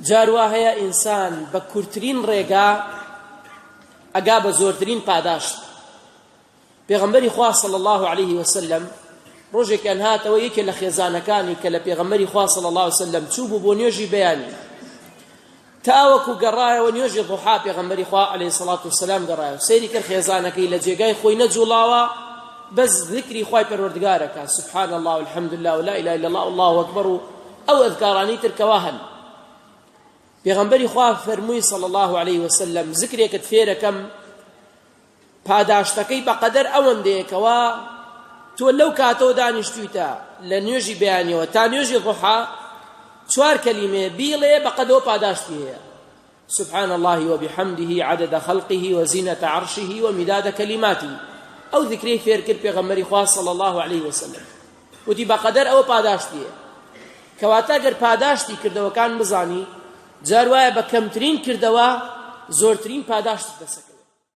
جاروا هەیە ئینسان بە کورتترین ڕێگا ئەگا بە زۆرترین پاداشت. پێغەمبەری خوا صلی الله عليه وسلم ڕۆژێکیان هاتەوە یەکێ لە خێزانەکانی کە لە پێغەمبەری خوا صلی الله عليه وسلم چوو بوو بۆ نوێژی بەیانی تاوەکو گەڕایەوە نوێژی ضوحا پێغەمبەری خوا عەلەیهی سەڵات وسەلام گەڕایەوە سەیری کرد خێزانەکەی لە جێگای خۆی نەجوڵاوە بەس ذکری خوای پەروەردگارەکە سبحان الله والحمد لله ولا اله الا الله والله اکبر و ئەو ئەذکارانی ترکەوە هەن. پێغەمبەری خوا فەرمووی صلی الله عليه وسلم ذکرێکت فێرەکەم پاداشتەکەی بەقەدەر ئەوەندەیەکەوە تۆ لەو کاتەوە دانیشتویتە لە نوێژی بەیانیەوە تا نوێژی ضوحا 4 کەلیمێ بیڵێ بەقەدەوە پاداشتی هەیە. سبحان الله وبحمده عدد خلقه وزينة عرشه ومداد كلماته. ئەو ذکرەی فێر کرد پێغەمبەری خوا صلی الله عليه وسلم وتی بەقەدەر ئەوە پاداشتی هەیە. کەواتە گەر پاداشتی کردەوەکان بزانی جار وایە بە کەمترین کردەوە زۆرترین پاداشت دەسەکەوێت.